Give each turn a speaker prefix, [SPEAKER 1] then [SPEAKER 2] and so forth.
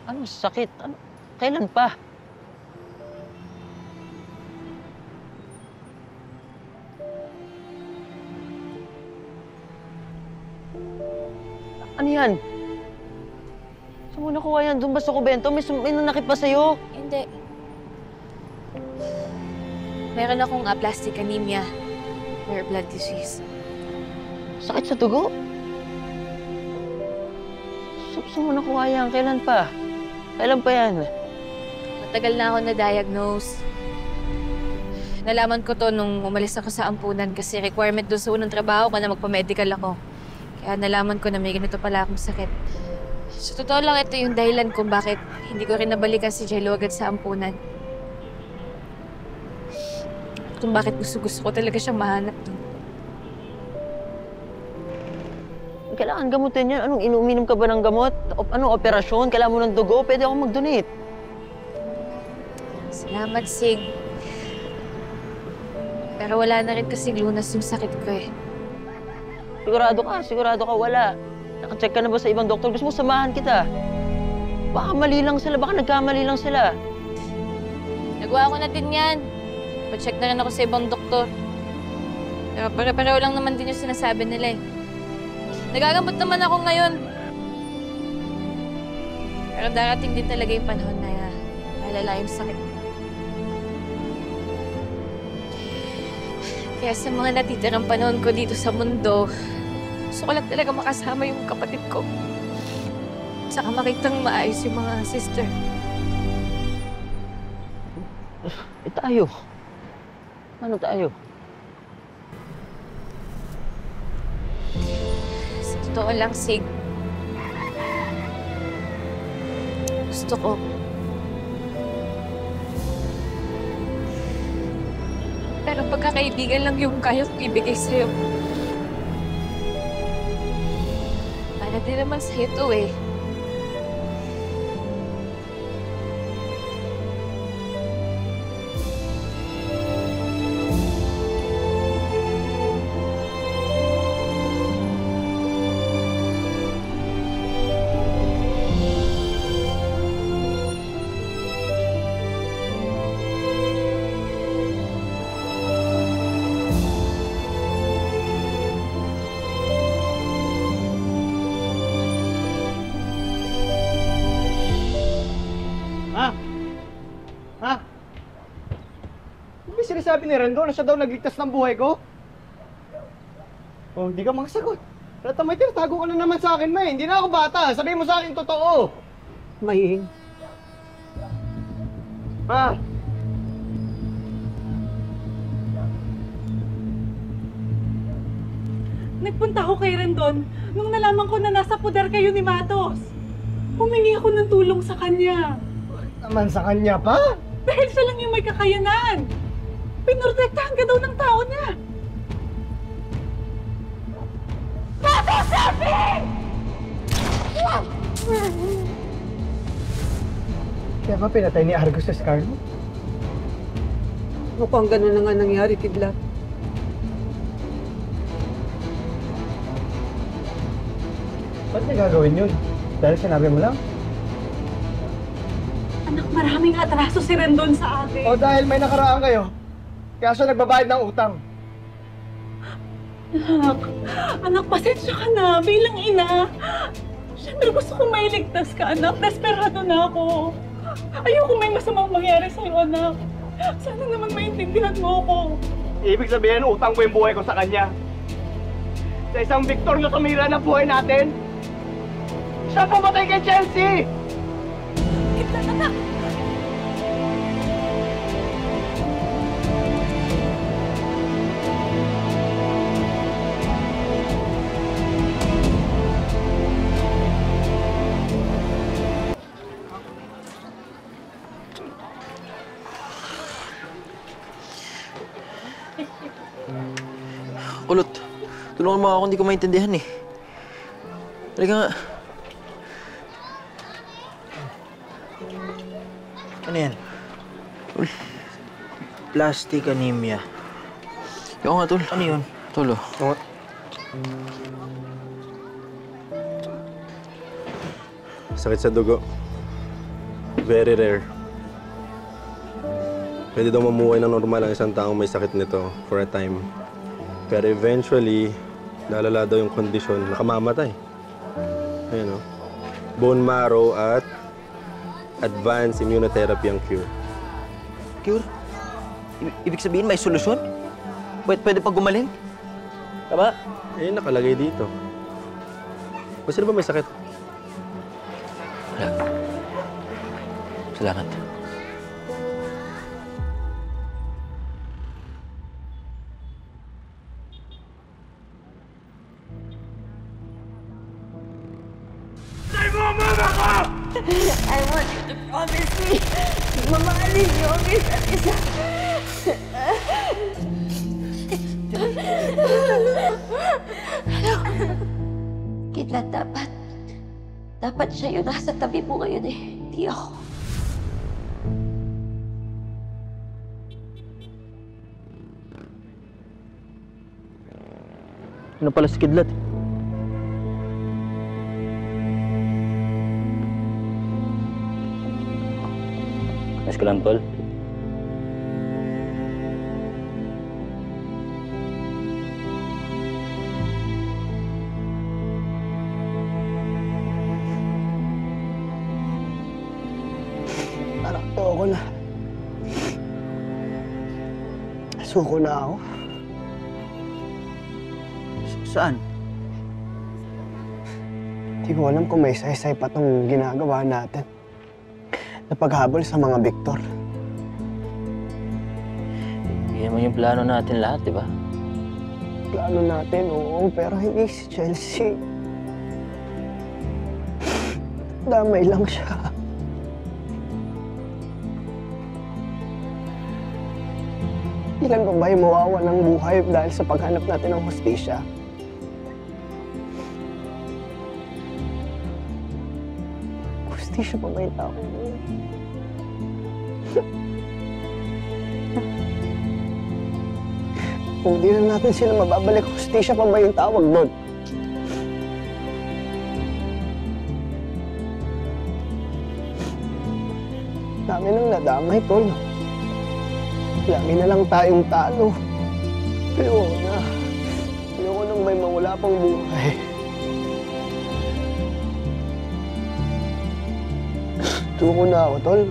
[SPEAKER 1] Anong sakit? Ano? Kailan pa? Ano yan? Saan mo nakuha yan? Doon ba sa kubento? May nanakit ba sa'yo?
[SPEAKER 2] Hindi. Meron akong aplastic anemia. Rare blood disease.
[SPEAKER 1] Sakit sa dugo? Saan mo nakuha yan? Kailan pa? Kailan pa yan?
[SPEAKER 2] Matagal na ako na-diagnose. Nalaman ko to nung umalis ako sa ampunan kasi requirement doon sa unang trabaho ko na magpa-medical ako. Kaya nalaman ko na may ganito pala akong sakit. Sa totoo lang, ito yung dahilan kung bakit hindi ko rin nabalikan si Jello agad sa ampunan. Kung bakit gusto ko talaga siyang mahanap doon.
[SPEAKER 1] Kailangan gamutin yan. Anong inuminom ka ba ng gamot? Anong operasyon? Kailangan mo ng dugo? Pwede akong mag-donate.
[SPEAKER 2] Salamat, Sig. Pero wala na rin kasing lunas yung sakit ko eh.
[SPEAKER 1] Sigurado ka, wala. Nakacheck ka na ba sa ibang doktor? Gusto mo samahan kita? Baka mali lang sila, baka nagkamali lang sila.
[SPEAKER 2] Nagawa ko na din yan. Pa-check na rin ako sa ibang doktor. Pero pare-pareho lang naman din yung sinasabi nila eh. Nagagamot naman ako ngayon. Pero darating din talaga yung panahon na malala yung sakit. Kaya sa mga natitirang panahon ko dito sa mundo, gusto ko lang talaga makasama yung kapatid ko. Saka makitang maayos yung mga sister.
[SPEAKER 1] Tayo. Ano tayo?
[SPEAKER 2] Sa totoo lang, Sig. Gusto ko. Pero pagkakaibigan lang yung kaya kong ibigay sa'yo. Para din naman sa'yo to eh.
[SPEAKER 3] Sinasabi ni Rendo na siya daw nagligtas ng buhay ko? Oh, hindi ka makasagot. Rata, may tinatago ka na naman sa akin, May. Hindi na ako bata. Sabihin mo sa akin totoo.
[SPEAKER 1] May.
[SPEAKER 3] Ma!
[SPEAKER 4] Nagpunta ako kay Rendon nung nalaman ko na nasa puder kayo ni Matos. Humingi ako ng tulong sa kanya.
[SPEAKER 3] Naman sa kanya pa?
[SPEAKER 4] Dahil siya lang yung may kakayanan. Pinrotektahan ka daw ng tao niya. Matos, sabi!
[SPEAKER 3] Kaya ba pinatay ni Argus sa Scarlo?
[SPEAKER 5] Mukhang ganun na nga nangyari, Kidlat.
[SPEAKER 3] Ba't niya gagawin yun? Dahil sinabi mo lang?
[SPEAKER 4] Anak, maraming atraso si Rendon sa akin.
[SPEAKER 3] O dahil may nakaraan kayo, kaya siya nagbabayad ng utang.
[SPEAKER 4] Anak, pasensya ka na bilang ina. Siyempre gusto kong mailigtas ka, anak. Desperado na ako. Ayoko may masamang mangyari sa'yo, anak. Sana naman maintindihan mo ako.
[SPEAKER 3] Ibig sabihin, utang ko yung buhay ko sa kanya. Sa isang Victor na sumira ng buhay natin, siya pumatay kay Chelsea!
[SPEAKER 4] Kidlat, anak!
[SPEAKER 1] Kulot, tulungan mo ako, hindi ko maintindihan eh. Halika nga.
[SPEAKER 6] Ano yan? Plastic anemia.
[SPEAKER 1] Yung nga, Tol.
[SPEAKER 6] Ano yun?
[SPEAKER 1] Tol, oh.
[SPEAKER 7] Sakit sa dugo. Very rare. Pwede daw mamuhay ng normal ang isang taong may sakit nito for a time. Pero eventually, lalala daw yung kondisyon, nakamamatay. Ayun, no? Bone marrow at advanced immunotherapy ang cure.
[SPEAKER 1] Cure? Ibig sabihin may solusyon? Pwede pa gumaling? Tama?
[SPEAKER 7] Eh, nakalagay dito. O sino ba may sakit?
[SPEAKER 1] Wala. Salamat.
[SPEAKER 8] I want you to promise me. Mamahalin niyo ang isa't isa. Kidlat, dapat siya yung nasa tabi mo ngayon eh. Hindi ako.
[SPEAKER 1] Ano pala si Kidlat? Ayos ka lang, tol.
[SPEAKER 5] Anak, to ako na. Suko na ako.
[SPEAKER 1] Saan?
[SPEAKER 5] Hindi ko alam kung may saysay pa tong ginagawa natin. Na paghabol sa mga Victor.
[SPEAKER 1] Yan mo yung plano natin lahat, di ba?
[SPEAKER 5] Plano natin, oo, pero hindi si Chelsea. Damay lang siya. Ilan pa ba yung mawawa ng buhay dahil sa paghanap natin ng hustisya? Hustisya pa ba yung tao? Kung di na natin sila mababalik, hustisya pa ba yung tawag doon? Dami nang nadamay, tol. Lagi na lang tayong talo. Ayoko na. Ayoko nang may mawala pang buhay. Tuko na ako, tol.